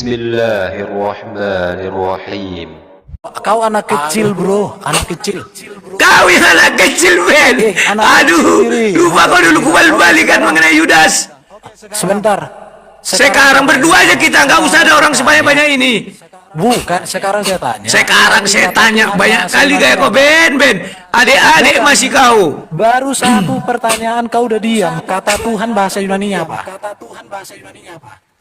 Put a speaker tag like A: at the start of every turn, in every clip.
A: Bismillahirrahmanirrahim.
B: Kau anak kecil bro, anak kecil.
C: Kau yang anak kecil, Ben. Aduh, lupa kau dulu balikan mengenai Yudas.
B: Sebentar.
C: Sekarang berdua aja kita, nggak usah ada orang sebanyak-banyak ini.
B: Bukan, sekarang saya tanya.
C: Sekarang saya tanya banyak kali kayak kau, Ben. Adik-adik masih kau.
B: Baru satu pertanyaan kau udah diam. Kata Tuhan bahasa Yunani-nya apa?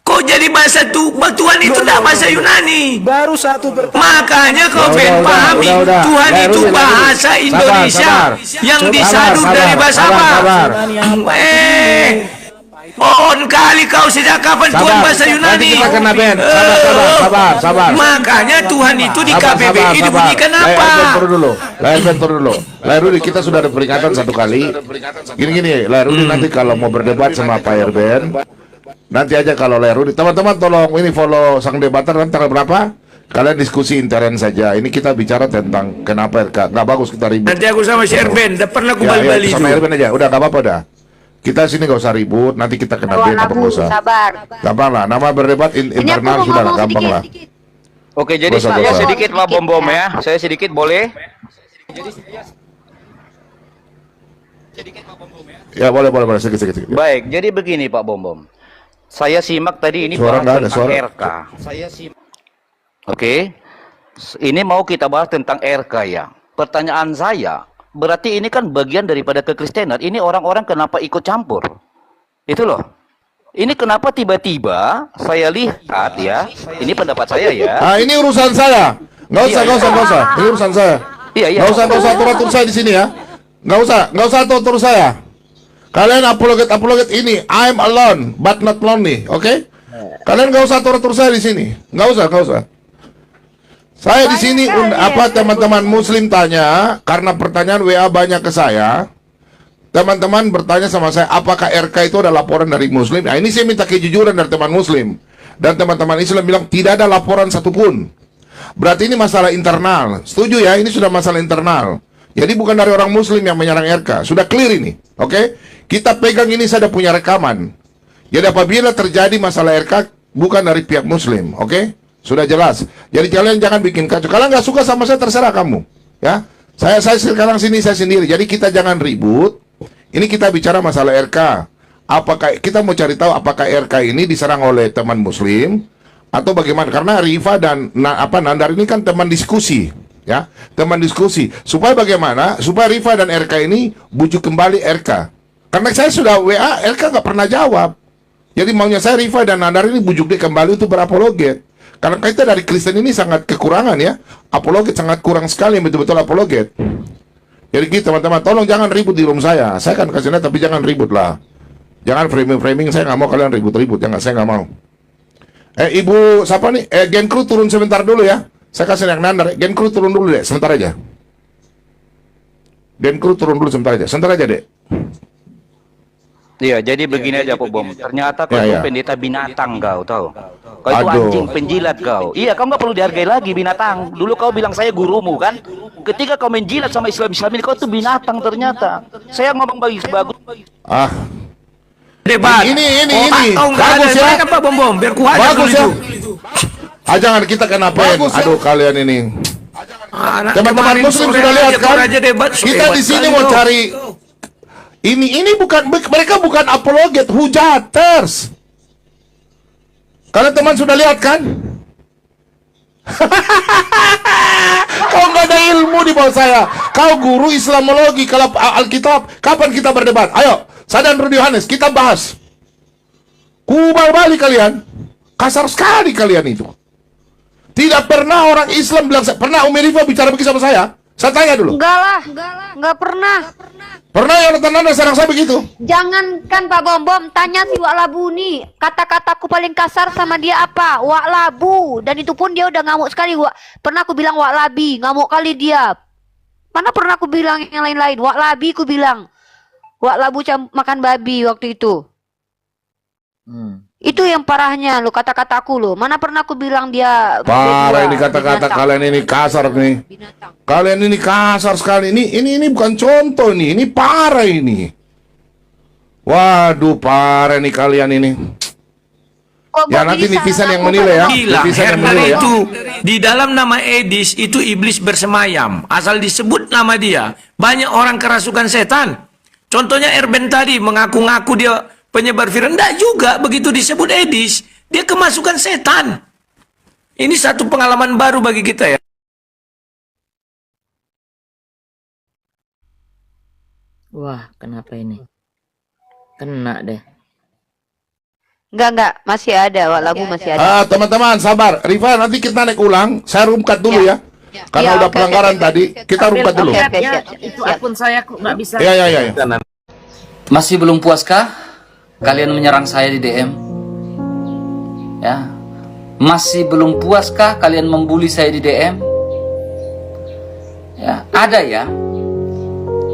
C: Kok jadi bahasa Tuhan itu dah bahasa Yunani?
B: Baru satu pertanyaan.
C: Makanya kau Ben pahami Tuhan itu bahasa Indonesia yang disadut dari bahasa apa? Pohon kali kau sejak kapan Tuhan bahasa Yunani?
D: Kita kena Ben. Sabar.
C: Makanya Tuhan itu di KBBI dibunyikan apa?
D: Lahir dulu. Kita sudah ada peringatan satu kali. Gini, Lahir dulu nanti kalau mau berdebat sama Pak Erben, nanti aja kalau Lahir dulu. Teman-teman tolong ini follow sang debater nanti tanggal berapa? Kalian diskusi intern saja. Ini kita bicara tentang kenapa RK. Nggak bagus kita ribut.
C: Nanti aku sama si Erben, udah pernah aku bali-bali itu.
D: Sama Erben aja, udah nggak apa-apa dah. Kita sini nggak usah ribut, nanti kita kena ban apa nggak usah. Gampang lah, nama berdebat internal sudah lah, gampang lah.
E: Oke, jadi saya sedikit Pak Bom ya, saya sedikit boleh?
D: Ya boleh, sedikit.
E: Baik, jadi begini Pak Bom. Saya simak tadi ini
D: Suara
E: bahas tentang
D: suara.
E: RK. Oke, ini mau kita bahas tentang RK ya. Pertanyaan saya, berarti ini kan bagian daripada kekristenan. Ini orang-orang kenapa ikut campur? Itu loh. Ini kenapa tiba-tiba saya lihat ya. Ini pendapat saya ya.
D: Ah, ini urusan saya. Nggak usah. Ini urusan saya.
E: Iya.
D: Nggak usah atur saya di sini ya. Nggak usah atur saya. Kalian apologet ini. I'm alone but not lonely. Oke? Kalian nggak usah atur saya di sini. Nggak usah. Saya di sini teman-teman Muslim tanya karena pertanyaan WA banyak ke saya. Teman-teman bertanya sama saya, apakah RK itu ada laporan dari Muslim? Nah, ini saya minta kejujuran dari teman Muslim dan teman-teman Islam bilang tidak ada laporan satupun. Berarti ini masalah internal. Setuju ya? Ini sudah masalah internal. Jadi bukan dari orang Muslim yang menyerang RK. Sudah clear ini, oke? Kita pegang ini, saya punya rekaman. Jadi apabila terjadi masalah RK bukan dari pihak Muslim, oke? Sudah jelas. Jadi kalian jangan bikin kacau. Kalau nggak suka sama saya terserah kamu, ya. Saya sekarang sini saya sendiri. Jadi kita jangan ribut. Ini kita bicara masalah RK. Apakah kita mau cari tahu apakah RK ini diserang oleh teman Muslim atau bagaimana? Karena Rifa dan Nandar ini kan teman diskusi, ya. Teman diskusi. Supaya bagaimana? Supaya Rifa dan RK ini bujuk kembali RK. Karena saya sudah WA, RK nggak pernah jawab. Jadi maunya saya Rifa dan Nandar ini bujuk dia kembali untuk berapologet. Karena kita dari Kristen ini sangat kekurangan ya. Apologet sangat kurang sekali betul-betul apologet. Jadi gitu teman-teman, tolong jangan ribut di room saya. Saya kan kasih lihat tapi jangan ribut lah. Jangan framing, saya nggak mau kalian ribut-ribut. Saya nggak mau. Ibu siapa nih? Gen Crew turun sebentar dulu ya. Saya kasih yang Nandar. Gen Crew turun dulu deh, sebentar aja. Gen Crew turun dulu sebentar aja deh.
E: Iya, jadi begini aja Pak Bom. Ternyata kau itu pendeta binatang kau tahu. Kau itu anjing penjilat kau. Iya, kau nggak perlu dihargai lagi binatang. Dulu kau bilang saya gurumu kan. Ketika kau menjilat sama Islam ini kau tuh binatang ternyata. Saya ngomong bagus.
C: Debat.
D: Ini.
C: Bagus ya. Pak Bom, biar kuat
D: bagus ya. Jangan kita kenapa? Aduh kalian ini. Teman-teman Muslim sudah lihat kan? Kita di sini mau cari. Ini bukan, mereka bukan apologet, hujaters. Kalian teman sudah lihat kan? Kau nggak ada ilmu di bawah saya. Kau guru Islamologi, kalau Alkitab, kapan kita berdebat? Ayo, saya dan Rudy Yohanes, kita bahas. Kubal balik kalian. Kasar sekali kalian itu. Tidak pernah orang Islam bilang, pernah Umi Rifa bicara begitu sama saya? Saya tanya dulu.
F: Enggak pernah.
D: Pernah yang Nanda serang saya begitu?
F: Jangankan Pak Bom, tanya si Wak Labu nih. Kata-kataku paling kasar sama dia apa? Wak Labu. Dan itu pun dia udah ngamuk sekali. Pernah aku bilang Wak Labi, ngamuk kali dia. Mana pernah aku bilang yang lain-lain? Wak Labi aku bilang. Wak Labu makan babi waktu itu. Itu yang parahnya lo, kata-kataku lo. Mana pernah aku bilang dia
D: parah ini kata-kata kalian ini kasar nih. Kalian ini kasar sekali. Ini bukan contoh nih. Ini parah ini. Waduh, parah nih kalian ini.
F: Kok
D: Ya
F: Bob
D: nanti
F: jadi
D: netizen
F: salah
D: yang
F: aku
D: menilai ya.
C: Gila,
D: Netizen yang
C: Herder
D: menilai ya.
C: itu di dalam nama Edis itu iblis bersemayam. Asal disebut nama dia, banyak orang kerasukan setan. Contohnya Erben tadi mengaku-ngaku dia penyebar firman. Enggak juga, begitu disebut Edis, dia kemasukan setan. Ini satu pengalaman baru bagi kita ya.
G: Wah, kenapa ini? Kena deh.
F: Enggak, masih ada, Wak Labu masih ada.
D: Teman-teman sabar. Rifa nanti kita naik ulang. Saya rumkat dulu ya. Karena
F: Ya,
D: udah
F: oke,
D: pelanggaran
F: oke,
D: tadi. Kita rumkat dulu.
F: Oke, siap.
G: Itu akun saya kok nggak bisa.
D: Ya.
H: Masih belum puaskah kalian menyerang saya di DM? Ya. Masih belum puaskah kalian membuli saya di DM? Ya, ada ya.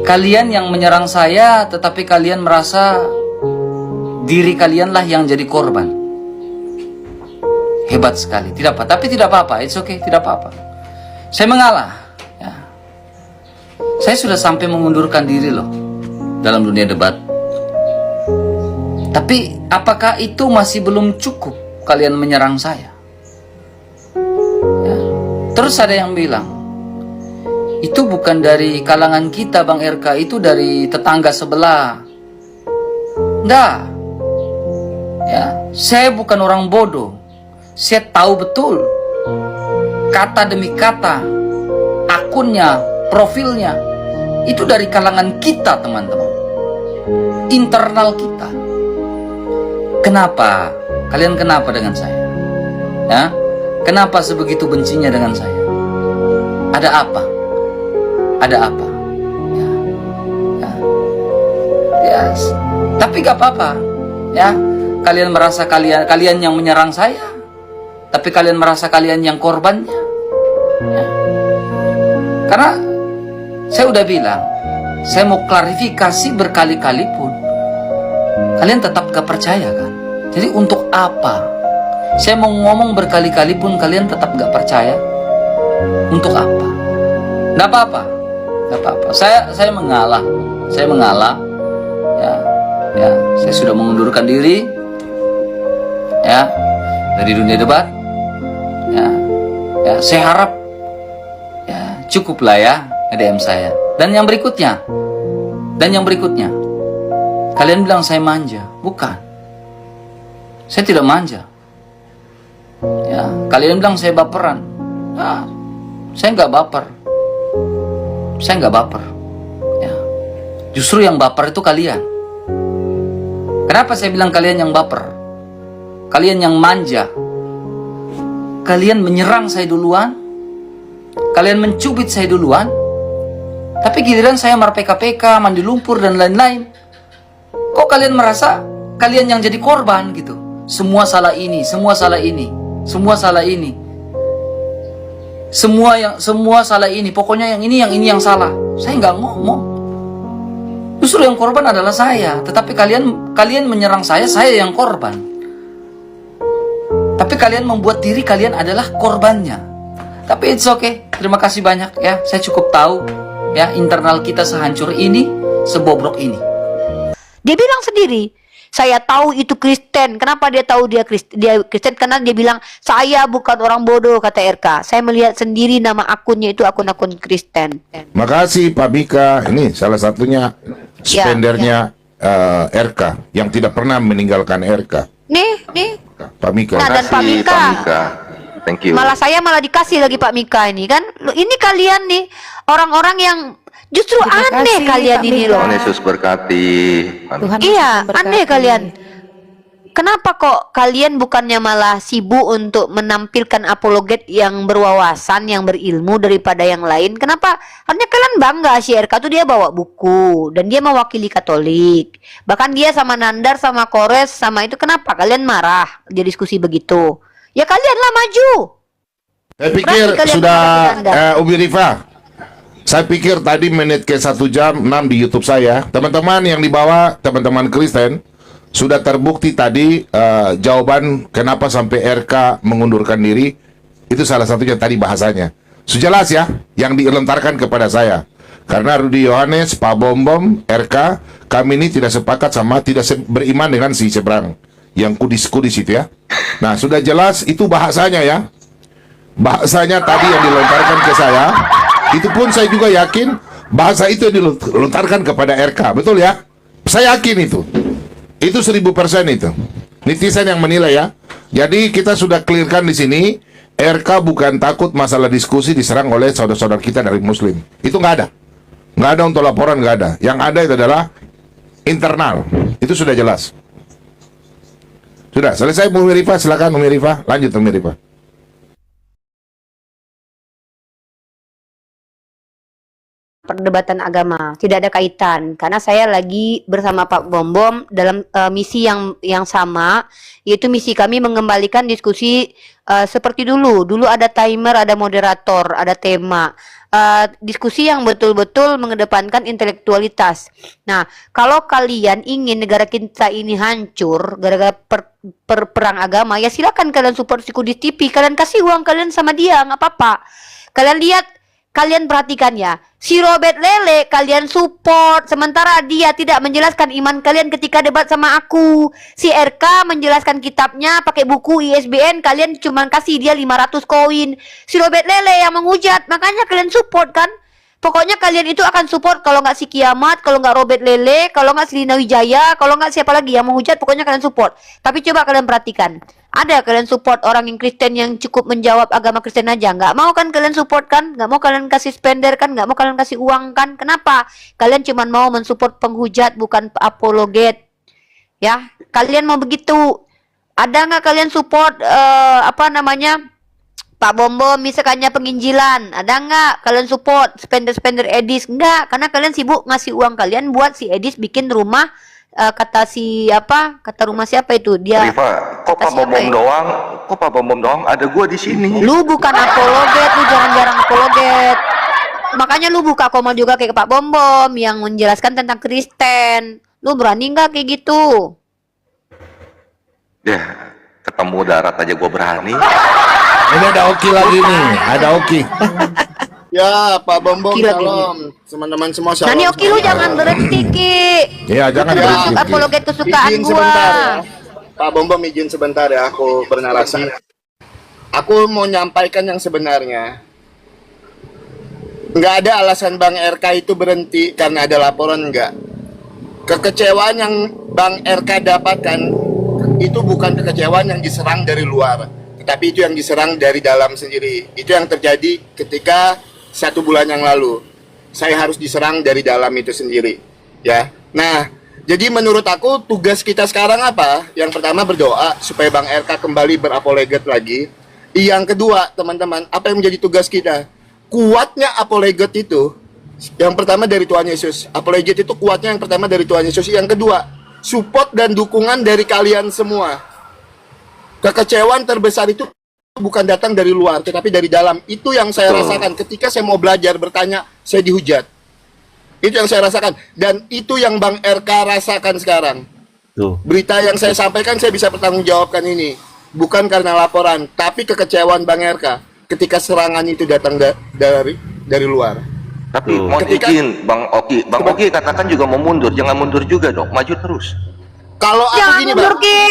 H: Kalian yang menyerang saya tetapi kalian merasa diri kalianlah yang jadi korban. Hebat sekali. Tidak apa, tapi tidak apa-apa. It's okay, tidak apa-apa. Saya mengalah, ya. Saya sudah sampai mengundurkan diri loh dalam dunia debat. Tapi apakah itu masih belum cukup kalian menyerang saya? Ya. Terus ada yang bilang, itu bukan dari kalangan kita Bang RK, itu dari tetangga sebelah. Enggak. Ya, saya bukan orang bodoh. Saya tahu betul kata demi kata, akunnya, profilnya itu dari kalangan kita, teman-teman. Internal kita. Kenapa? Kalian kenapa dengan saya? Ya? Kenapa sebegitu bencinya dengan saya? Ada apa? Ada apa? Ya. Ya. Yes. Tapi gak apa-apa. Ya. Kalian merasa kalian yang menyerang saya, tapi kalian merasa kalian yang korbannya. Ya. Karena saya udah bilang, saya mau klarifikasi berkali-kali pun kalian tetap gak percaya kan? Jadi untuk apa? Saya mau ngomong berkali-kali pun kalian tetap gak percaya. Untuk apa? Nggak apa-apa. Nggak apa-apa. Saya mengalah. Saya mengalah. Ya. Ya, saya sudah mengundurkan diri. Ya, dari dunia debat. Ya. Ya, saya harap ya cukuplah ya DM saya. Dan yang berikutnya. Kalian bilang saya manja. Bukan. Saya tidak manja. Ya, kalian bilang saya baperan. Nah, saya nggak baper. Saya nggak baper. Ya. Justru yang baper itu kalian. Kenapa saya bilang kalian yang baper? Kalian yang manja. Kalian menyerang saya duluan. Kalian mencubit saya duluan. Tapi giliran saya PKPK, mandi lumpur dan lain-lain. Kok kalian merasa kalian yang jadi korban gitu? Semua salah ini, semua salah ini, semua salah ini. Semua salah ini. Pokoknya yang ini yang salah. Saya nggak ngomong. Justru yang korban adalah saya. Tetapi kalian menyerang saya yang korban. Tapi kalian membuat diri kalian adalah korbannya. Tapi it's okay. Terima kasih banyak ya. Saya cukup tahu ya internal kita sehancur ini, sebobrok ini.
F: Dia bilang sendiri, saya tahu itu Kristen. Kenapa dia tahu dia Kristen? Karena dia bilang, saya bukan orang bodoh, kata RK. Saya melihat sendiri nama akunnya itu akun-akun Kristen.
D: Makasih Pak Mika. Ini salah satunya spendernya RK yang tidak pernah meninggalkan RK.
F: Nih.
D: Pak Mika.
F: Nah, dan Pak Mika.
A: Thank you.
F: Malah saya dikasih lagi Pak Mika ini kan. Loh, ini kalian nih orang-orang yang justru aneh kalian ini loh.
A: Tuhan Yesus berkati.
F: Iya, aneh kalian. Kenapa kok kalian bukannya malah sibuk untuk menampilkan apologet yang berwawasan, yang berilmu daripada yang lain? Kenapa? Harusnya kalian bangga, si RK tuh dia bawa buku dan dia mewakili Katolik. Bahkan dia sama Nandar, sama Kores, sama itu. Kenapa kalian marah dia diskusi begitu? Ya kalianlah maju.
D: Saya pikir sudah Umi Rifa. Saya pikir tadi menit ke 1 jam 6 di YouTube saya. Teman-teman yang dibawa, teman-teman Kristen, sudah terbukti tadi jawaban kenapa sampai RK mengundurkan diri. Itu salah satunya tadi bahasanya. Sudah jelas ya, yang dilontarkan kepada saya. Karena Rudi Yohanes, Pak Bom, RK, kami ini tidak sepakat sama, tidak beriman dengan si seberang. yang kudis-kudis itu ya. Nah, sudah jelas itu bahasanya ya. Bahasanya tadi yang dilontarkan ke saya, itu pun saya juga yakin bahasa itu yang dilontarkan kepada RK, betul ya? Saya yakin itu 1000% itu. Netizen yang menilai ya. Jadi kita sudah clearkan di sini, RK bukan takut masalah diskusi diserang oleh saudara-saudara kita dari Muslim. Itu nggak ada untuk laporan, nggak ada. Yang ada itu adalah internal. Itu sudah jelas. Sudah selesai, Umi Rifah, silakan Umi Rifah, lanjut Umi Rifah.
F: Perdebatan agama tidak ada kaitan karena saya lagi bersama Pak Bom Bom dalam misi yang sama, yaitu misi kami mengembalikan diskusi seperti dulu ada timer, ada moderator, ada tema, diskusi yang betul-betul mengedepankan intelektualitas. Nah, kalau kalian ingin negara kita ini hancur gara-gara perang agama, ya silakan kalian support si Kudis TV, kalian kasih uang kalian sama dia, nggak apa-apa. Kalian lihat, kalian perhatikan ya, si Robert Lele kalian support, sementara dia tidak menjelaskan iman kalian ketika debat sama aku. Si RK menjelaskan kitabnya pakai buku ISBN, kalian cuma kasih dia 500 koin. Si Robert Lele yang menghujat, makanya kalian support kan. Pokoknya kalian itu akan support kalau nggak si Kiamat, kalau nggak Robert Lele, kalau nggak si Lina Wijaya, kalau nggak siapa lagi yang menghujat, pokoknya kalian support. Tapi coba kalian perhatikan, ada kalian support orang yang Kristen yang cukup menjawab agama Kristen aja? Nggak mau kan kalian support kan? Nggak mau kalian kasih spender kan? Nggak mau kalian kasih uang kan? Kenapa? Kalian cuma mau mensupport penghujat, bukan apologet. Ya, kalian mau begitu. Ada nggak kalian support Pak Bom Bom misalkannya penginjilan? Ada nggak kalian support spender Edis? Nggak, karena kalian sibuk ngasih uang kalian buat si Edis bikin rumah. Kata rumah siapa itu dia?
A: Rifa, kok Pak Bom Bom doang? Ada gua di sini.
F: Lu bukan apologet, lu jarang-jarang apologet. Makanya lu buka komal juga kayak Pak Bom Bom yang menjelaskan tentang Kristen. Lu berani nggak kayak gitu?
A: Ya, ketemu darat aja gua berani.
D: Ini ada Oki lagi nih, ada Oki.
I: Ya, Pak Bom Bom,
F: Gila,
I: shalom. Teman-teman semua shalom.
F: Nani Oki, lu jangan berhenti, Ki.
D: Iya, jangan
F: Lu
D: berhenti.
F: apologet kesukaan
I: Izin
F: gua.
I: sebentar ya. Pak Bom Bom, izin sebentar ya, aku bernarasi. Aku mau nyampaikan yang sebenarnya. Nggak ada alasan Bang RK itu berhenti karena ada laporan, nggak. Kekecewaan yang Bang RK dapatkan itu bukan kekecewaan yang diserang dari luar, tetapi itu yang diserang dari dalam sendiri. Itu yang terjadi ketika 1 bulan yang lalu. Saya harus diserang dari dalam itu sendiri. Ya. Nah, jadi menurut aku tugas kita sekarang apa? Yang pertama berdoa supaya Bang RK kembali berapologet lagi. Yang kedua, teman-teman, apa yang menjadi tugas kita? Kuatnya apologet itu, yang pertama dari Tuhan Yesus. Apologet itu kuatnya yang pertama dari Tuhan Yesus. Yang kedua, support dan dukungan dari kalian semua. Kekecewaan terbesar itu bukan datang dari luar, tetapi dari dalam. Itu yang saya rasakan ketika saya mau belajar bertanya, saya dihujat. Itu yang saya rasakan. Dan itu yang Bang RK rasakan sekarang. Berita yang saya sampaikan, saya bisa pertanggungjawabkan ini. Bukan karena laporan, tapi kekecewaan Bang RK ketika serangan itu datang dari luar.
A: Tapi mohon izin Bang Oki. Bang Oki katakan juga mau mundur. Jangan mundur juga dong. Maju terus.
I: Kalau aku
F: Jangan
I: gini,
F: mundur,
I: Bang.
F: Ki.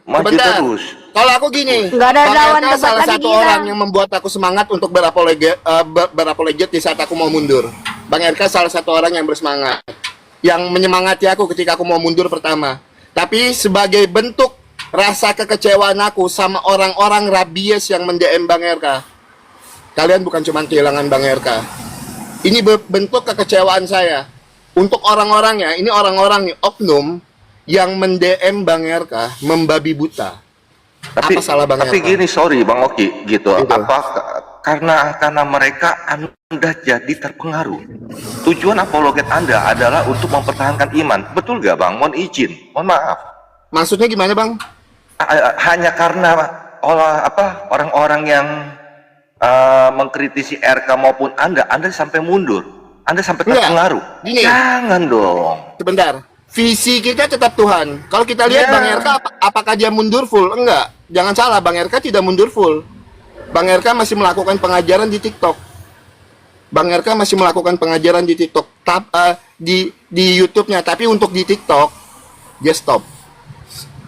A: Maju
I: Sebentar.
A: terus.
I: Kalau aku gini,
F: Nggak ada
I: Bang
F: lawan
I: RK
F: debat
I: salah
F: lagi,
I: satu
F: gila.
I: orang yang membuat aku semangat untuk berapologet di saat aku mau mundur. Bang RK salah satu orang yang bersemangat, yang menyemangati aku ketika aku mau mundur pertama. Tapi sebagai bentuk rasa kekecewaan aku sama orang-orang rabies yang mendm Bang RK, kalian bukan cuma kehilangan Bang RK. Ini bentuk kekecewaan saya. Untuk orang-orangnya, ini orang-orang oknum yang mendm Bang RK membabi buta.
A: Tapi,
I: Apa salah Bang
A: tapi
I: RK?
A: gini, sorry Bang Oki, gitu.
I: Gitu.
A: Apa karena mereka Anda jadi terpengaruh. Tujuan apologet Anda adalah untuk mempertahankan iman. Betul gak Bang? Mohon izin. Mohon maaf.
I: Maksudnya gimana Bang?
A: Hanya karena orang-orang yang mengkritisi RK maupun Anda sampai mundur. Anda sampai
I: Enggak.
A: terpengaruh.
I: Gini.
A: Jangan dong.
I: Sebentar. Visi kita tetap Tuhan. Kalau kita lihat
A: Ya.
I: Bang RK, apakah dia mundur full? Enggak. Jangan salah, Bang RK tidak mundur full. Bang RK masih melakukan pengajaran di TikTok. Bang RK masih melakukan pengajaran di TikTok. Di YouTube-nya. Tapi untuk di TikTok, dia stop.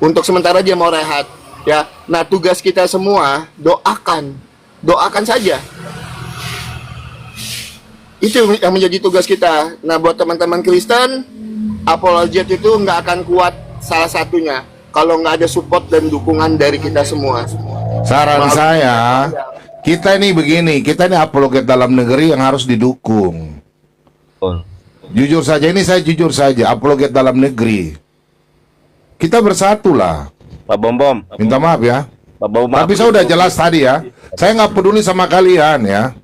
I: Untuk sementara dia mau rehat, ya. Nah, tugas kita semua doakan saja. Itu yang menjadi tugas kita. Nah, buat teman-teman Kristen, apologet itu nggak akan kuat salah satunya kalau nggak ada support dan dukungan dari kita semua.
D: Saran saya, kita ini begini, kita ini apologet dalam negeri yang harus didukung. Jujur saja, ini saya jujur saja, apologet dalam negeri. Kita bersatulah.
J: Pak Bom,
D: Minta maaf ya.
J: Pak Bom,
D: Tapi saya udah jelas tadi ya. Saya nggak peduli sama kalian ya.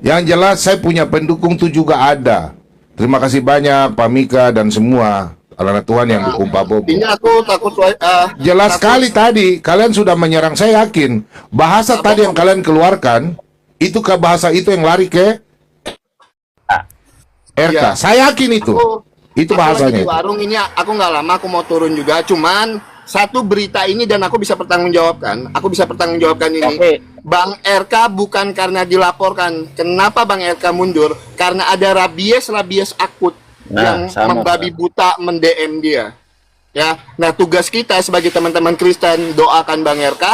D: Yang jelas saya punya pendukung tuh juga ada. Terima kasih banyak Pak Mika dan semua anak Tuhan yang dukung Pak Bobo.
I: Ini aku takut
D: Jelas sekali tadi kalian sudah menyerang. Saya yakin bahasa tadi yang kalian keluarkan itu ke bahasa itu yang lari ke RK.
I: Ya.
D: Saya yakin itu. Itu
I: Aku lagi
D: bahasanya.
I: di warung ini, aku nggak lama, aku mau turun juga. Cuman satu berita ini dan aku bisa pertanggungjawabkan. Aku bisa pertanggungjawabkan ini.
J: Oke.
I: Bang RK bukan karena dilaporkan. Kenapa Bang RK mundur? Karena ada rabies akut yang membabi buta mendm dia. Ya, nah tugas kita sebagai teman-teman Kristen, doakan Bang RK,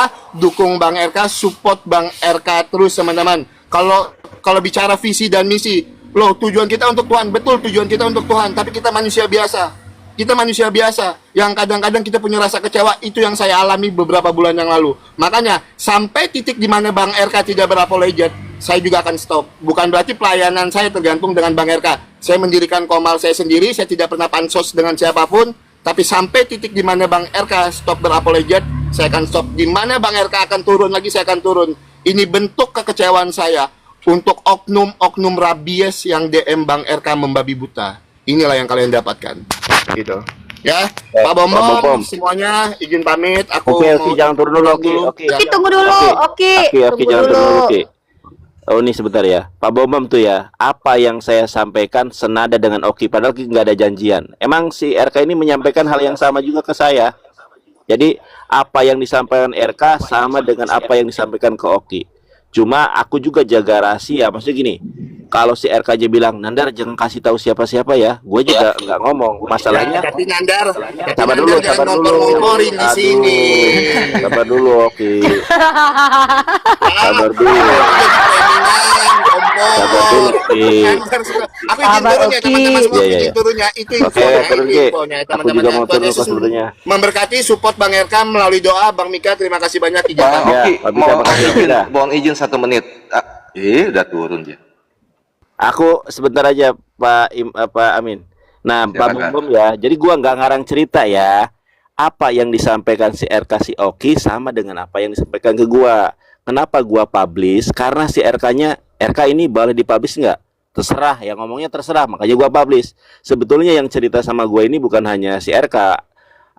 I: dukung Bang RK, support Bang RK terus teman-teman. Kalau bicara visi dan misi, loh, tujuan kita untuk Tuhan, betul tujuan kita untuk Tuhan, tapi kita manusia biasa. Kita manusia biasa yang kadang-kadang kita punya rasa kecewa. Itu yang saya alami beberapa bulan yang lalu. Makanya sampai titik di mana Bang RK tidak berapologet, saya juga akan stop. Bukan berarti pelayanan saya tergantung dengan Bang RK. Saya mendirikan komal saya sendiri, saya tidak pernah pansos dengan siapapun. Tapi sampai titik di mana Bang RK stop berapologet, saya akan stop. Di mana Bang RK akan turun lagi, saya akan turun. Ini bentuk kekecewaan saya untuk oknum-oknum rabies yang DM Bang RK membabi buta. Inilah yang kalian dapatkan. Gitu. Ya, Pak Bom, semuanya izin pamit. Aku
J: Oke,
I: mau
J: jangan turun dulu. Oke.
F: Tunggu dulu. Oke,
J: Oke,
F: tunggu
J: jangan turun
F: dulu.
J: dulu. Oke. Oh, ini sebentar ya. Pak Bom tuh ya, apa yang saya sampaikan senada dengan Oki, padahal nggak ada janjian. Emang si RK ini menyampaikan hal yang sama juga ke saya. Jadi, apa yang disampaikan RK sama dengan apa yang disampaikan ke Oki. Cuma aku juga jaga rahasia. Maksudnya gini, kalau si RK aja bilang, Nandar jangan kasih tahu siapa-siapa ya, gue juga nggak ngomong. Masalahnya,
I: tapi Nandar,
J: sabar dulu.
I: ngompor-ngomporin di sini.
J: Sabar dulu, Oki. Sabar dulu. Sabar dulu, Oki.
I: Aku izin turun ya teman-teman semua,
J: Iya.
I: izin turunnya. Itu
J: Oke, turun, Ki.
I: infonya
J: Aku
I: teman-teman.
J: juga mau
I: Tuhan
J: turun
I: Yesus
J: sebenarnya.
I: memberkati, support Bang RK melalui doa. Bang Mika, terima kasih banyak. Izin
A: Bang
I: pamit.
A: Oki,
J: Pak Mika, makasih, Mika.
A: mohon izin 1 menit. Udah turun dia.
J: Aku sebentar aja Pak Amin. Nah, Pak
A: Silakan.
J: Bom ya. Jadi gua nggak ngarang cerita ya. Apa yang disampaikan si RK si Oki sama dengan apa yang disampaikan ke gua. Kenapa gua publish? Karena si RK-nya, RK ini boleh dipublish nggak? Terserah, yang ngomongnya terserah. Makanya gua publish. Sebetulnya yang cerita sama gua ini bukan hanya si RK,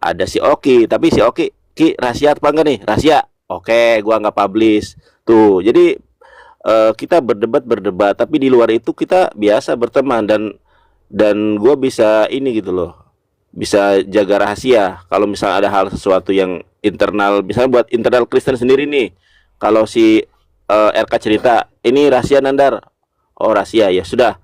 J: ada si Oki. Tapi si Oki, Ki rahasia apa enggak nih? Rahasia. Oke, gua nggak publish. Tuh, jadi kita berdebat, tapi di luar itu kita biasa berteman dan gue bisa ini gitu loh, bisa jaga rahasia. Kalau misalnya ada hal sesuatu yang internal, misalnya buat internal Kristen sendiri nih, kalau si RK cerita ini rahasia Nandar, oh rahasia ya sudah,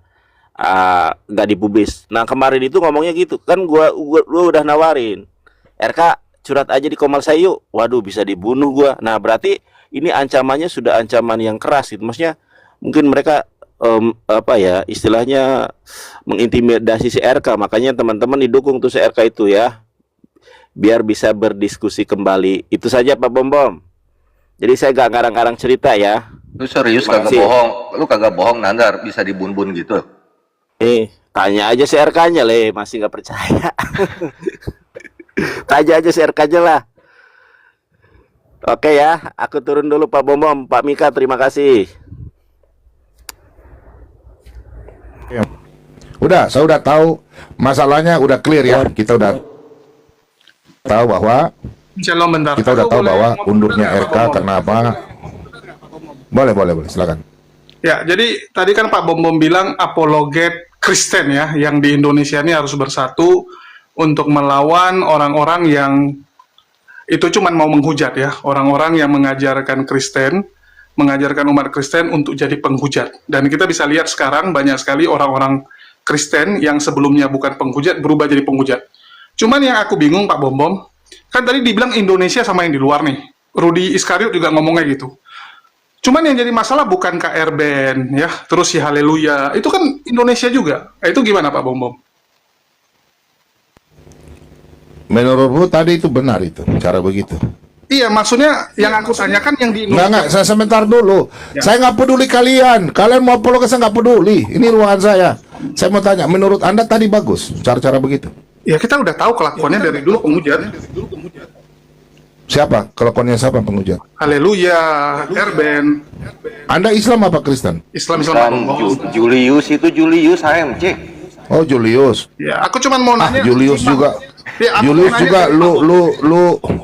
J: nggak dipublis. Nah kemarin itu ngomongnya gitu kan, gua udah nawarin RK curhat aja di komal saya yuk, waduh bisa dibunuh gua. Nah berarti ini ancamannya sudah ancaman yang keras gitu. Maksudnya mungkin mereka apa ya istilahnya mengintimidasi si RK. Makanya teman-teman didukung tuh si RK itu ya, biar bisa berdiskusi kembali. Itu saja Pak Bom. Jadi saya gak ngarang-ngarang cerita ya.
A: Lu serius kagak
J: Makasih.
A: bohong? Lu kagak bohong Nandar, bisa dibun-bun gitu.
J: Tanya aja si RK-nya le, masih nggak percaya. Tanya aja si RK-nya lah. Oke ya, aku turun dulu Pak Bom. Pak Mika, terima kasih.
D: Udah, saya udah tahu masalahnya, udah clear ya. Kita udah tahu bahwa kita udah tahu bahwa undurnya RK karena apa. Boleh, silakan.
K: Ya, jadi tadi kan Pak Bom bilang apologet Kristen ya, yang di Indonesia ini harus bersatu untuk melawan orang-orang yang itu cuma mau menghujat ya, orang-orang yang mengajarkan Kristen, mengajarkan umat Kristen untuk jadi penghujat. Dan kita bisa lihat sekarang banyak sekali orang-orang Kristen yang sebelumnya bukan penghujat berubah jadi penghujat. Cuman yang aku bingung Pak Bom, Kan tadi dibilang Indonesia sama yang di luar nih. Rudy Iskariot juga ngomongnya gitu. Cuman yang jadi masalah bukan KR Band ya, terus si Haleluya, itu kan Indonesia juga. Itu gimana Pak Bom Bom?
D: Menurutmu tadi itu benar itu cara begitu?
K: Iya, maksudnya yang aku tanyakan yang di Indonesia.
D: Enggak, saya sebentar dulu.
K: Ya.
D: Saya nggak peduli kalian. Kalian mau apologet, saya nggak peduli. Ini ruangan saya. Saya mau tanya, menurut Anda tadi bagus cara-cara begitu?
K: Ya kita udah tahu kelakuannya dari dulu penghujat.
D: Siapa? Kelakuannya siapa penghujat?
K: Haleluya, Erben,
D: Anda Islam apa Kristen?
K: Islam.
A: Julius itu Julius HMC.
D: Oh, Julius.
K: Ya, aku cuma mau nanya.
D: Julius juga.
K: Ya, aku
D: Julius
K: mau nanya
D: juga
K: ke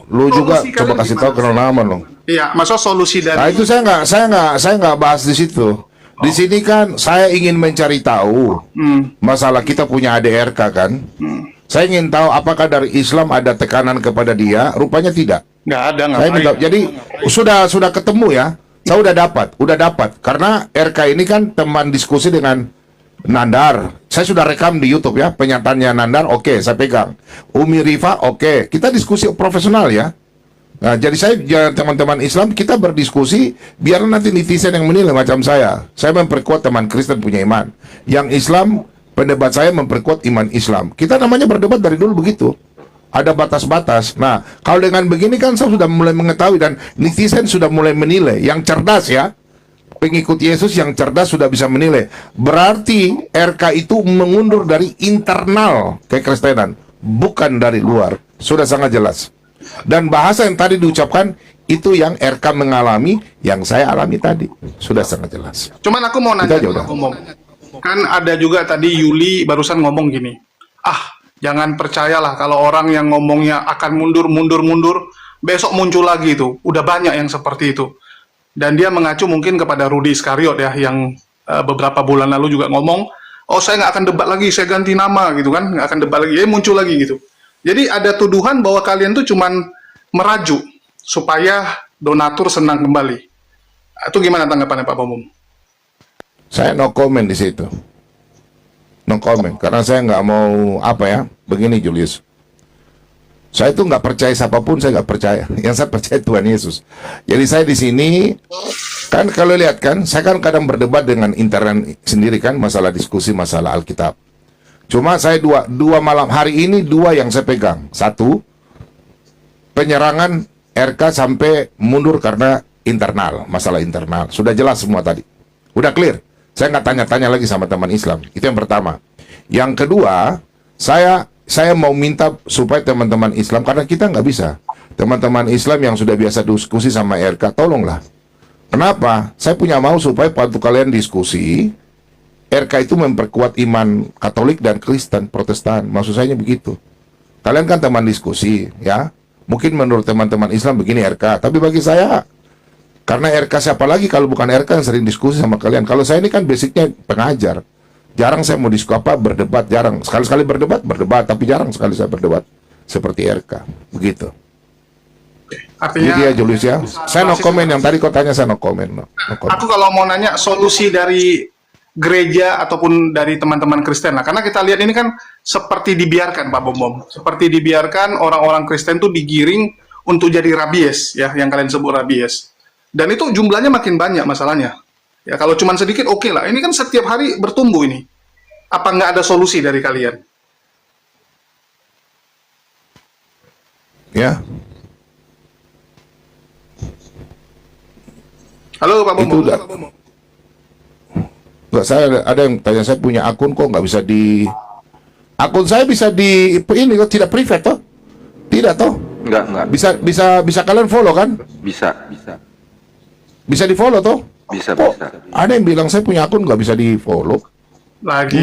D: lu juga
K: Solusi
D: coba
K: kalian
D: kasih
K: gimana?
D: tahu kenal nama lo.
K: Iya, maksud solusi dari.
D: Nah, itu saya nggak bahas di situ. Di sini kan saya ingin mencari tahu masalah kita punya ADRK kan. Saya ingin tahu apakah dari Islam ada tekanan kepada dia. Rupanya tidak.
K: Nggak ada,
D: Saya
K: ngapain?
D: minta, jadi sudah ketemu ya. Saya udah dapat. Karena RK ini kan teman diskusi dengan Nandar. Saya sudah rekam di YouTube ya. Pernyataannya Nandar, oke, saya pegang. Umi Rifa, oke. Kita diskusi profesional ya. Nah, jadi saya teman-teman Islam kita berdiskusi biar nanti netizen yang menilai macam saya. Saya memperkuat teman Kristen punya iman. Yang Islam pendebat saya memperkuat iman Islam. Kita namanya berdebat dari dulu begitu. Ada batas-batas. Nah, kalau dengan begini kan saya sudah mulai mengetahui dan netizen sudah mulai menilai. Yang cerdas ya, pengikut Yesus yang cerdas sudah bisa menilai. Berarti RK itu mengundur dari internal kekristenan, bukan dari luar. Sudah sangat jelas. Dan bahasa yang tadi diucapkan itu yang RK mengalami, yang saya alami tadi. Sudah sangat jelas.
K: Cuman aku mau nanya,
D: Itu aja udah.
K: Pak Bom. Kan ada juga tadi Yuli barusan ngomong gini. Jangan percayalah kalau orang yang ngomongnya akan mundur, besok muncul lagi itu. Udah banyak yang seperti itu. Dan dia mengacu mungkin kepada Rudy Iskariot ya, yang beberapa bulan lalu juga ngomong, oh saya nggak akan debat lagi, saya ganti nama gitu kan, nggak akan debat lagi, muncul lagi gitu. Jadi ada tuduhan bahwa kalian tuh cuman merajuk supaya donatur senang kembali. Itu gimana tanggapannya Pak Bom?
D: Saya no comment di situ. No comment, karena saya nggak mau begini Julius. Saya itu nggak percaya siapapun, saya nggak percaya. Yang saya percaya Tuhan Yesus. Jadi saya di sini kan kalau lihat kan, saya kan kadang berdebat dengan intern sendiri kan masalah diskusi masalah Alkitab. Cuma saya dua malam hari ini dua yang saya pegang. Satu, penyerangan RK sampai mundur karena internal, masalah internal. Sudah jelas semua tadi. Udah clear. Saya nggak tanya-tanya lagi sama teman Islam. Itu yang pertama. Yang kedua, saya mau minta supaya teman-teman Islam, karena kita nggak bisa. Teman-teman Islam yang sudah biasa diskusi sama RK, tolonglah. Kenapa? Saya punya mau supaya waktu kalian diskusi, RK itu memperkuat iman Katolik dan Kristen, Protestan. Maksud saya begitu. Kalian kan teman diskusi, ya. Mungkin menurut teman-teman Islam begini RK, tapi bagi saya, karena RK siapa lagi kalau bukan RK yang sering diskusi sama kalian. Kalau saya ini kan basicnya pengajar. Jarang saya mau diskusi berdebat, jarang. Sekali-sekali berdebat, tapi jarang sekali saya berdebat seperti RK. Begitu.
K: Artinya,
D: jadi ya Julius ya, saya no comment. Yang tadi kau tanya saya no comment. No comment.
K: aku kalau mau nanya solusi dari gereja ataupun dari teman-teman Kristen lah, karena kita lihat ini kan seperti dibiarkan Pak Bom, seperti dibiarkan orang-orang Kristen tuh digiring untuk jadi rabies ya, yang kalian sebut rabies. Dan itu jumlahnya makin banyak masalahnya. Ya kalau cuma sedikit oke lah. Ini kan setiap hari bertumbuh ini. Apa nggak ada solusi dari kalian?
D: Ya.
K: Halo Pak Bom.
D: Itu udah. Enggak, saya ada yang tanya, saya punya akun kok nggak bisa di. Akun saya bisa di ini kok, tidak private toh? Tidak toh?
A: Enggak.
D: Bisa kalian follow kan?
A: Bisa.
D: Bisa di follow toh?
A: Bisa.
D: Ada yang bilang saya punya akun nggak bisa di follow.
K: Lagi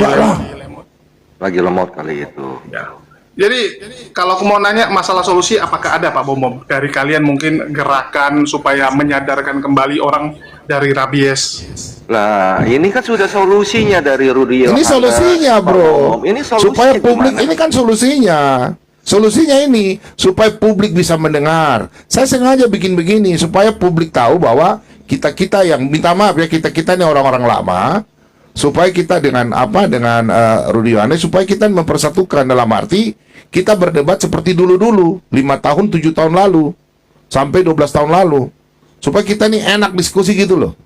A: lemot kali itu.
K: Ya. Jadi kalau aku mau nanya masalah solusi, apakah ada Pak Bom dari kalian mungkin gerakan supaya menyadarkan kembali orang dari rabies?
A: Lah, ini kan sudah solusinya dari Rudy.
D: Ini solusinya, bro.
A: Ini solusinya
D: supaya publik
A: gimana?
D: ini kan solusinya. Solusinya ini supaya publik bisa mendengar. Saya sengaja bikin begini supaya publik tahu bahwa kita yang minta maaf ya, kita ini orang-orang lama, supaya kita dengan Rudy Yohanes supaya kita mempersatukan, dalam arti kita berdebat seperti dulu-dulu, 5 tahun, 7 tahun lalu, sampai 12 tahun lalu. Supaya kita nih enak diskusi gitu loh.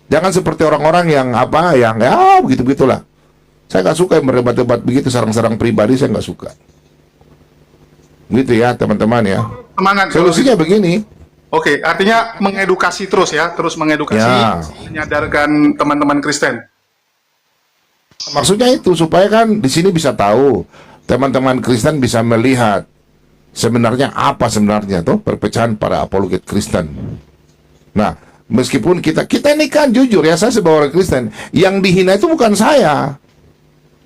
D: Jangan seperti orang-orang yang yang ya begitu-begitulah. Saya nggak suka yang berdebat-debat begitu, serang-serang pribadi, saya nggak suka. Gitu ya teman-teman ya.
K: Semangat.
D: Solusinya begini.
K: Oke, artinya mengedukasi terus ya, terus mengedukasi,
D: Ya.
K: menyadarkan teman-teman Kristen.
D: Maksudnya itu supaya kan di sini bisa tahu, teman-teman Kristen bisa melihat sebenarnya apa sebenarnya tuh perpecahan para apologet Kristen. Nah, meskipun kita ini kan jujur ya, saya sebagai orang Kristen, yang dihina itu bukan saya,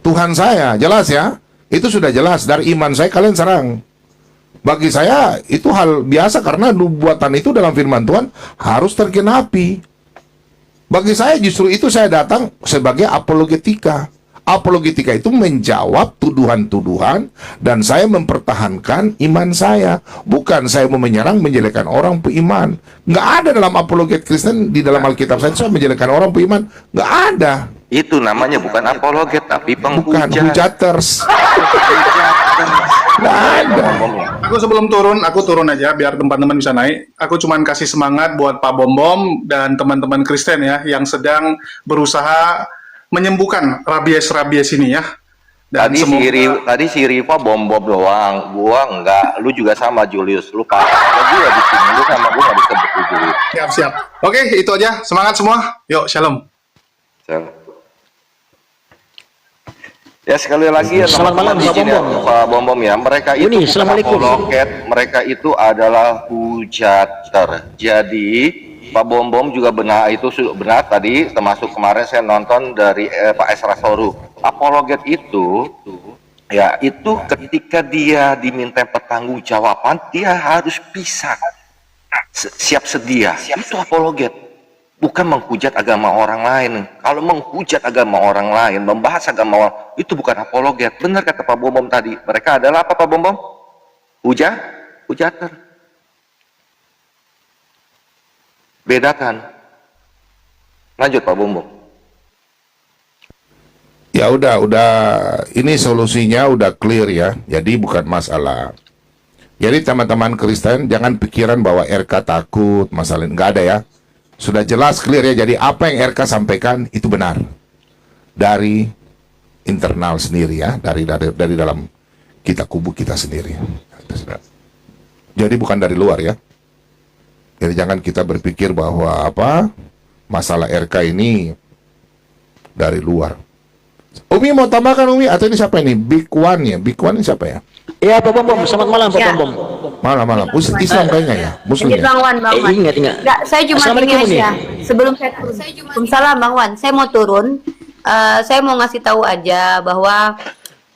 D: Tuhan saya, jelas ya. Itu sudah jelas dari iman saya kalian serang. Bagi saya itu hal biasa karena nubuatan itu dalam firman Tuhan harus tergenapi. Bagi saya justru itu saya datang sebagai apologetika. Apologetika itu menjawab tuduhan-tuduhan dan saya mempertahankan iman saya. Bukan saya mau menyerang, menjelekkan orang beriman. Nggak ada dalam apologet Kristen di dalam Alkitab saya menjelekkan orang beriman. Nggak ada.
A: Itu namanya bukan apologet tapi
D: Bukan,
A: penghujat.
D: hujaters. Nggak ada.
K: Aku sebelum turun, aku turun aja biar teman-teman bisa naik. Aku cuman kasih semangat buat Pak Bom dan teman-teman Kristen ya yang sedang berusaha menyembuhkan rabies-rabies ini ya. Dan
A: Tadi si Riva bom-bom doang, gua enggak. Lu juga sama Julius, lu parah gua di sini, lu sama gua enggak disebut lu Julius.
K: Siap. Oke, itu aja. Semangat semua. Yuk, shalom.
A: Ya sekali lagi ya
B: Selamat malam, Pak
A: izin ya,
B: Bom-bom.
A: Pak Bom-bom ya, mereka itu
B: Ini,
A: bukan
B: Assalamualaikum.
A: apologet, mereka itu adalah hujater. Jadi Pak Bom-bom juga benar, itu benar tadi, termasuk kemarin saya nonton dari Pak Esra Soru. Apologet itu ya itu ketika dia diminta pertanggungjawaban dia harus bisa siap sedia. Itu apologet. Bukan menghujat agama orang lain. Kalau menghujat agama orang lain, membahas agama orang, itu bukan apologet. Benar kata Pak Bom tadi. Mereka adalah apa Pak Bom? Hujater. Bedakan. Lanjut Pak Bom.
D: Ya udah ini solusinya udah clear ya. Jadi bukan masalah. Jadi teman-teman Kristen jangan pikiran bahwa RK takut masalah, nggak ada ya. Sudah jelas clear ya. Jadi apa yang RK sampaikan itu benar dari internal sendiri ya, dari dalam kubu kita sendiri. Jadi bukan dari luar ya. Jadi jangan kita berpikir bahwa masalah RK ini dari luar. Umi mau tambahkan Umi atau ini siapa ini? Big One ya. Big One ini siapa ya?
B: Iya Pak Bom, selamat malam Pak
F: Ya.
B: Bom.
D: Malam. Islam kayaknya ya, Muslim
F: Lanjut
D: ya.
F: Bang Wan.
B: Ingat.
F: Enggak, saya cuma
B: Assalamualaikum,
F: ini
B: Uni.
F: aja. Sebelum saya turun. Waalaikumsalam Bang Wan. Saya mau turun. Saya mau ngasih tahu aja bahwa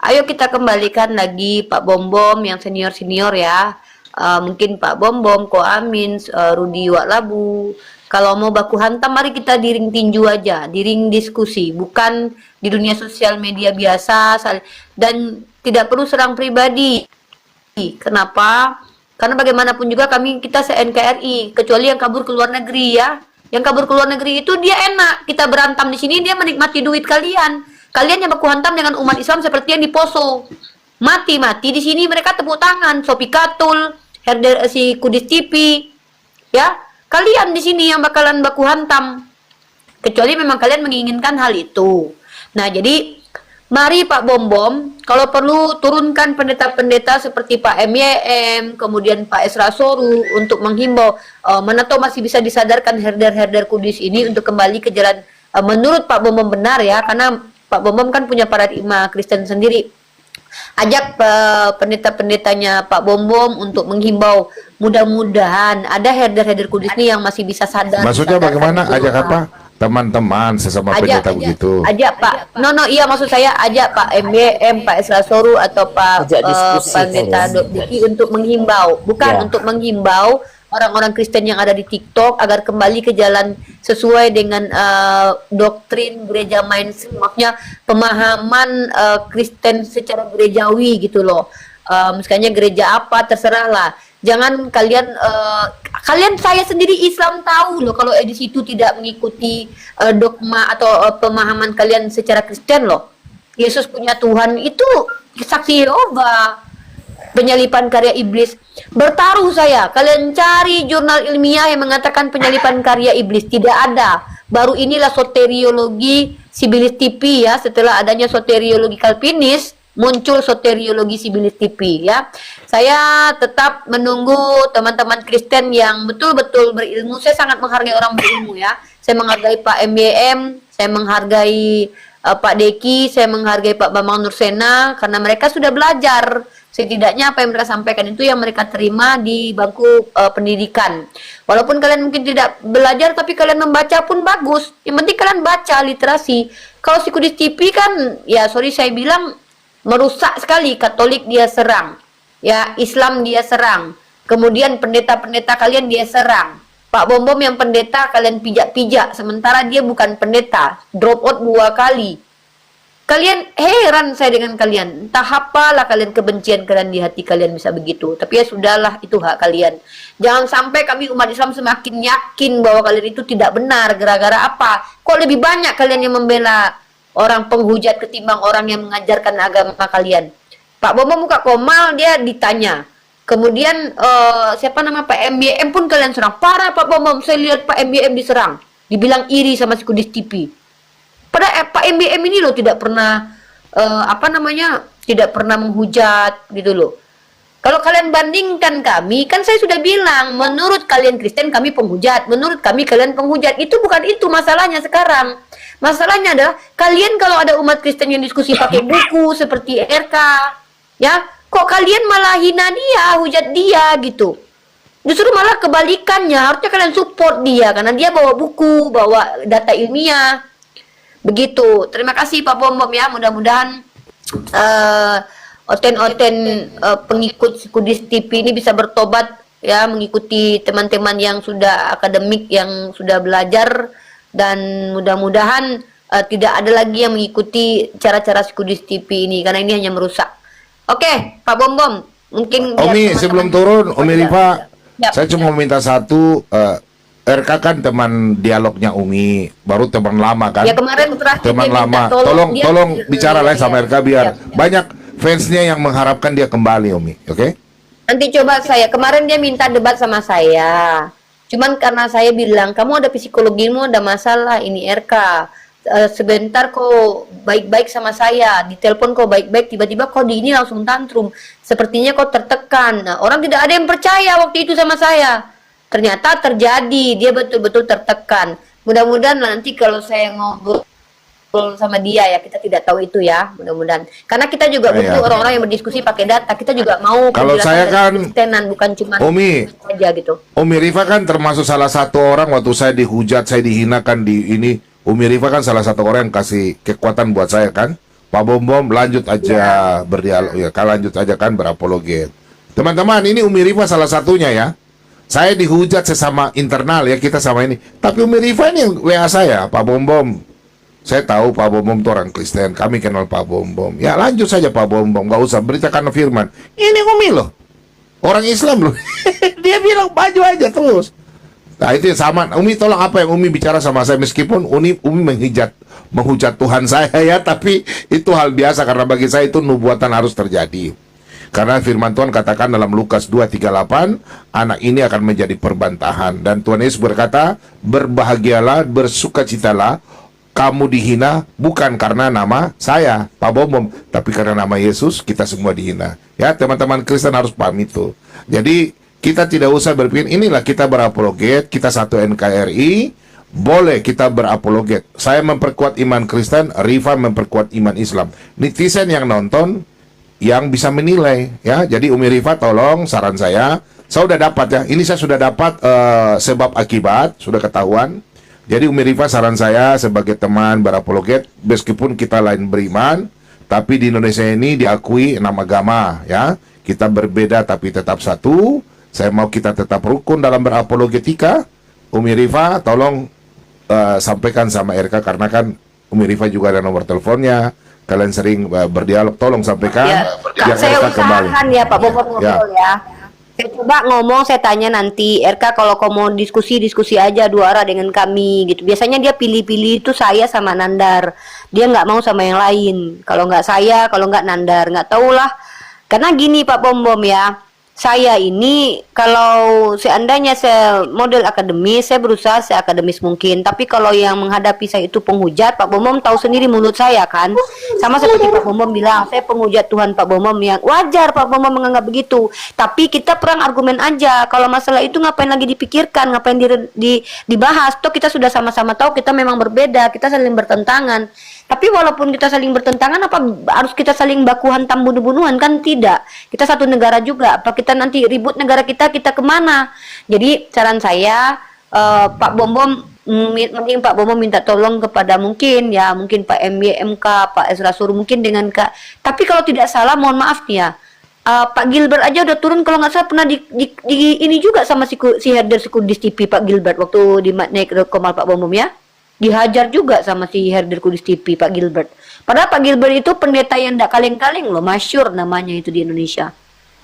F: ayo kita kembalikan lagi Pak Bom yang senior ya. Mungkin Pak Bom, Ko Amin, Rudi Waklabu. Kalau mau baku hantam, mari kita di ring tinju aja, di ring diskusi, bukan di dunia sosial media biasa. Dan tidak perlu serang pribadi. Kenapa? Karena bagaimanapun juga kita se-NKRI, kecuali yang kabur ke luar negeri ya. Yang kabur ke luar negeri itu dia enak. Kita berantam di sini, dia menikmati duit kalian. Kalian yang baku hantam dengan umat Islam seperti yang di Poso. Mati di sini mereka tepuk tangan. Sopi Katul, Herder si Kudis TV, ya. Kalian di sini yang bakalan baku hantam. Kecuali memang kalian menginginkan hal itu. Nah, jadi mari Pak Bom, kalau perlu turunkan pendeta-pendeta seperti Pak MYM, kemudian Pak Esra Soru untuk menghimbau mana tahu masih bisa disadarkan herder-herder Kudus ini untuk kembali ke jalan menurut Pak Bom benar ya, karena Pak Bom kan punya paradigma Kristen sendiri. Ajak pendeta-pendetanya Pak Bom untuk menghimbau, mudah-mudahan ada herder-herder Kudus ini yang masih bisa sadar.
D: Maksudnya
F: disadarkan
D: bagaimana?
F: itu.
D: Ajak apa? Teman-teman sesama pendeta begitu.
F: Ajak Pak. Iya maksud saya ajak Pak MBM, Pak Esra Soru atau Pak
G: Ajak diskusi,
F: Pendeta
G: terus.
F: Diki untuk menghimbau, bukan
G: Ya.
F: untuk menghimbau orang-orang Kristen yang ada di TikTok agar kembali ke jalan sesuai dengan doktrin gereja mainstream, maksudnya pemahaman Kristen secara gerejawi gitu loh. Misalnya gereja apa terserah lah. Jangan kalian saya sendiri Islam tahu loh kalau di situ tidak mengikuti dogma atau pemahaman kalian secara Kristen loh. Yesus punya Tuhan itu saksi Yehova. penyalipan karya iblis. Bertaruh saya, kalian cari jurnal ilmiah yang mengatakan penyalipan karya iblis, tidak ada. Baru inilah soteriologi Sibilis TV ya, setelah adanya soteriologi Calvinis muncul soteriologi Sibilis TV ya. Saya tetap menunggu teman-teman Kristen yang betul-betul berilmu. Saya sangat menghargai orang berilmu ya. Saya menghargai Pak MBM, saya menghargai Pak Deki, saya menghargai Pak Bambang Nursena karena mereka sudah belajar. Setidaknya apa yang mereka sampaikan itu yang mereka terima di bangku pendidikan. Walaupun kalian mungkin tidak belajar, tapi kalian membaca pun bagus. Yang penting kalian baca literasi. Kalau Sikudis TV kan, ya sorry saya bilang merusak sekali. Katolik dia serang, ya Islam dia serang. Kemudian pendeta-pendeta kalian dia serang. Pak Bom yang pendeta kalian pijak-pijak, sementara dia bukan pendeta, drop out 2 kali. Kalian heran saya dengan kalian. Entah apalah kalian kebencian kalian di hati kalian bisa begitu. Tapi ya sudahlah, itu hak kalian. Jangan sampai kami umat Islam semakin yakin bahwa kalian itu tidak benar. Gara-gara apa? Kok lebih banyak kalian yang membela orang penghujat ketimbang orang yang mengajarkan agama kalian? Pak Bom buka komal, dia ditanya. Kemudian siapa nama Pak MBM pun kalian serang. Parah Pak Bom, saya lihat Pak MBM diserang. Dibilang iri sama Sikudis TV. Pada Pak MBM ini loh tidak pernah tidak pernah menghujat gitu loh. Kalau kalian bandingkan kami, kan saya sudah bilang, menurut kalian Kristen kami penghujat, menurut kami kalian penghujat. Itu bukan itu masalahnya sekarang. Masalahnya adalah kalian kalau ada umat Kristen yang diskusi pakai buku seperti RK, ya, kok kalian malah hina dia, hujat dia gitu. Justru malah kebalikannya, harusnya kalian support dia karena dia bawa buku, bawa data ilmiah. Begitu. Terima kasih Pak Bom ya. Mudah-mudahan pengikut Sikudis TV ini bisa bertobat ya, mengikuti teman-teman yang sudah akademik, yang sudah belajar, dan mudah-mudahan tidak ada lagi yang mengikuti cara-cara Sikudis TV ini karena ini hanya merusak. Oke, Pak Bom, mungkin
D: Umi sebelum turun, Umi Rifa, saya cuma minta satu. RK kan teman dialognya Umi, baru teman lama kan?
F: Ya kemarin terakhir
D: teman
F: dia
D: lama.
F: minta
D: Tolong bicara lah sama RK biar banyak fansnya yang mengharapkan dia kembali, Umi. Oke?
F: Nanti coba kemarin dia minta debat sama saya. Cuman karena saya bilang kamu ada psikologimu, ada masalah ini RK. Sebentar kok baik-baik sama saya, di telepon kok baik-baik, tiba-tiba kok di ini langsung tantrum. Sepertinya kok tertekan. Nah, orang tidak ada yang percaya waktu itu sama saya. Ternyata terjadi, dia betul-betul tertekan. Mudah-mudahan nanti kalau saya ngobrol sama dia ya, kita tidak tahu itu ya, mudah-mudahan. Karena kita juga butuh orang-orang yang berdiskusi pakai data. Kita juga mau
D: kalau saya kan
F: Kristenan, bukan cuma
D: Umi
F: saja gitu.
D: Umi Rifa kan termasuk salah satu orang waktu saya dihujat, saya dihinakan di ini. Umi Rifa kan salah satu orang yang kasih kekuatan buat saya kan. Pak Bom lanjut aja berdialog ya, lanjut aja kan berapologet. Teman-teman, ini Umi Rifa salah satunya ya. Saya dihujat sesama internal ya, kita sama ini. Tapi Umi Rifa ini yang WA saya, Pak Bom. Saya tahu Pak Bom itu orang Kristen, kami kenal Pak Bom. Ya lanjut saja Pak Bom, nggak usah beritakan firman. Ini Umi loh, orang Islam loh. Dia bilang maju aja terus. Nah itu sama, Umi tolong apa yang Umi bicara sama saya, meskipun Umi menghujat Tuhan saya ya, tapi itu hal biasa karena bagi saya itu nubuatan harus terjadi. Karena firman Tuhan katakan dalam Lukas 2:38, anak ini akan menjadi perbantahan. Dan Tuhan Yesus berkata, berbahagialah, bersukacitalah, kamu dihina bukan karena nama saya, Pak Bom, tapi karena nama Yesus, kita semua dihina. Ya, teman-teman Kristen harus paham itu. Jadi, kita tidak usah berpikir, inilah kita berapologet, kita satu NKRI, boleh kita berapologet. Saya memperkuat iman Kristen, Rifa memperkuat iman Islam. Netizen yang nonton, yang bisa menilai ya. Jadi Umi Rifa tolong, saran saya sudah dapat ya. Ini saya sudah dapat sebab akibat, sudah ketahuan. Jadi Umi Rifa saran saya sebagai teman berapologet, meskipun kita lain beriman, tapi di Indonesia ini diakui 6 agama ya. Kita berbeda tapi tetap satu. Saya mau kita tetap rukun dalam berapologetika. Umi Rifa tolong sampaikan sama RK karena kan Umi Rifa juga ada nomor teleponnya. Kalian sering berdialog, tolong sampaikan biar
F: saya
D: RK kembali.
F: usahakan ya Pak Bom ngobrol ya. Saya coba ngomong, saya tanya nanti RK kalau kau mau diskusi aja 2 arah dengan kami gitu. Biasanya dia pilih-pilih itu saya sama Nandar. Dia nggak mau sama yang lain. Kalau nggak saya, kalau nggak Nandar, nggak tahulah. Karena gini Pak Bom Bom ya, saya ini kalau seandainya saya model akademis, saya berusaha seakademis mungkin. Tapi kalau yang menghadapi saya itu penghujat, Pak Bom Bom tahu sendiri mulut saya kan. Sama seperti Pak Bom Bom bilang, saya penghujat Tuhan Pak Bom Bom, yang wajar Pak Bom Bom menganggap begitu. Tapi kita perang argumen aja. Kalau masalah itu ngapain lagi dipikirkan, ngapain dibahas? Toh kita sudah sama-sama tahu kita memang berbeda, kita saling bertentangan. Tapi walaupun kita saling bertentangan, apa harus kita saling baku hantam bunuh-bunuhan? Kan tidak. Kita satu negara juga. Apa kita nanti ribut negara kita kemana? Jadi saran saya, Pak Bom Bom, mending Pak Bom Bom minta tolong kepada mungkin Pak MYMK, Pak Esra Suruh mungkin dengan Kak. Tapi kalau tidak salah, mohon maaf nih ya, Pak Gilbert aja udah turun kalau nggak salah pernah di ini juga sama si Herder Kudus TV Pak Gilbert waktu di naik ke Komal Pak Bom Bom ya. Dihajar juga sama si Herder Kudus TV Pak Gilbert. Padahal Pak Gilbert itu pendeta yang tidak kaleng-kaleng loh, masyur namanya itu di Indonesia.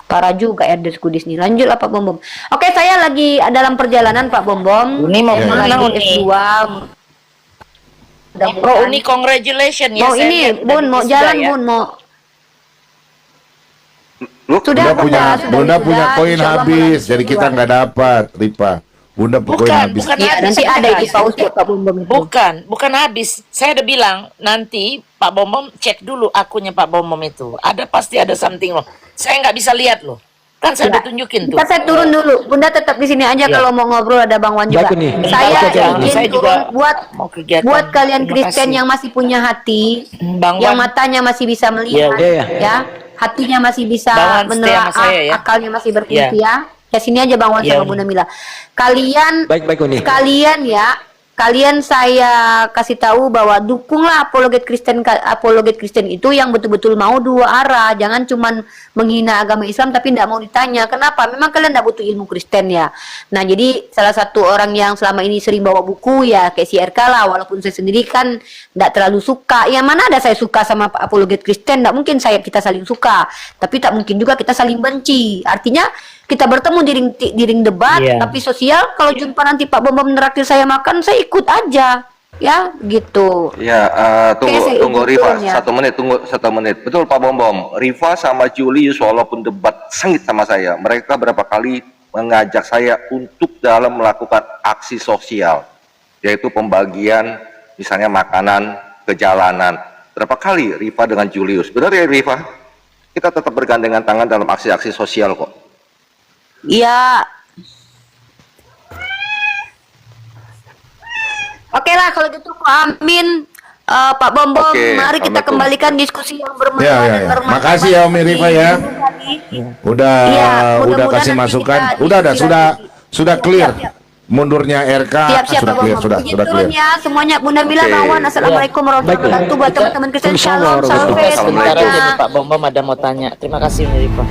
F: Parah juga Herder Kudus nih. Lanjut lah Pak Bom Bom. Oke, saya lagi dalam perjalanan Pak Bom Bom.
G: Ini mau
F: melanjut
G: pulang,
F: S2.
G: Bro Uni, congratulations ya.
F: Mau
G: saya
F: ini
G: lihat
F: Bun,
G: tadi
F: mau
G: sudah
F: jalan
G: ya.
F: Bun, mau
D: Bunda punya koin
F: Insya Allah
D: habis,
F: mau
D: jadi
F: lanjut
D: kita
F: S2.
D: nggak dapat, Ripa. Bunda koin habis.
G: Bukan
F: Iya,
G: habis,
F: nanti
G: bukan
F: ada di
G: habis.
F: paus buat Pak Bom Bom itu.
G: Bukan habis. Saya udah bilang nanti Pak Bom Bom cek dulu akunnya Pak Bom Bom itu. Pasti ada something loh. Saya nggak bisa lihat loh. Kan saya udah tunjukin tuh.
F: Saya turun dulu. Bunda tetap di sini aja
G: Ya.
F: kalau mau ngobrol, ada Bang Wan juga. Saya izin
G: Saya
F: turun
G: juga
F: buat
G: mau kegiatan.
F: kalian
G: Terima
F: Kristen
G: kasih.
F: yang masih punya hati,
G: Bang
F: yang
G: Wan.
F: matanya masih bisa melihat, ya, hatinya masih bisa
G: Bang Wan stay
F: menelaah,
G: sama saya ya.
F: akalnya masih berfungsi ya. Ya sini aja Bang Wan
G: Ya,
F: sama
G: Uni.
F: Bunda Mila. Kalian saya kasih tahu bahwa dukunglah apologet Kristen itu yang betul-betul mau dua arah, jangan cuman menghina agama Islam tapi tidak mau ditanya kenapa. Memang kalian tidak butuh ilmu Kristen ya. Nah jadi salah satu orang yang selama ini sering bawa buku ya kayak si RK lah, walaupun saya sendiri kan tidak terlalu suka. Yang mana ada saya suka sama apologet Kristen, tidak mungkin kita saling suka, tapi tak mungkin juga kita saling benci. Artinya kita bertemu di ring debat, tapi sosial. Kalau jumpa nanti Pak Bom Bom neraktir saya makan, saya ikut aja, ya gitu.
A: Ya, tunggu Riva,
F: ya.
A: 1 menit, tunggu 1 menit. Betul Pak Bom Bom, Riva sama Julius walaupun debat sengit sama saya, mereka berapa kali mengajak saya untuk dalam melakukan aksi sosial, yaitu pembagian misalnya makanan ke jalanan. Berapa kali Riva dengan Julius? Benar ya Riva? Kita tetap bergandengan tangan dalam aksi-aksi sosial kok.
F: Ya. Oke lah kalau gitu Pak Amin, Pak Bom Bom,
A: Oke,
F: mari kita
A: Assalamualaikum.
F: kembalikan diskusi yang bermakna
D: Ya.
F: dan bermanfaat.
D: Makasih ya Umi Rifa ya. Udah
F: Iya,
D: udah
F: mudah-mudahan
D: kasih
F: nanti
D: masukan.
F: kita
D: Udah
F: diskusi lagi.
D: sudah clear.
F: Siap.
D: Mundurnya RK
F: Siap
D: sudah
F: Pak
D: clear,
F: Bom Bom.
D: sudah
F: Izin turun
D: clear.
F: ya semuanya. Bunda Mila,
A: Oke.
F: Bang Wan, assalamualaikum warahmatullahi wabarakatuh. Buat teman-teman Kristen, shalom, salve
G: Sebentar
F: semuanya.
G: aja nih Pak Bom Bom ada mau tanya. Terima kasih Uni Rifa.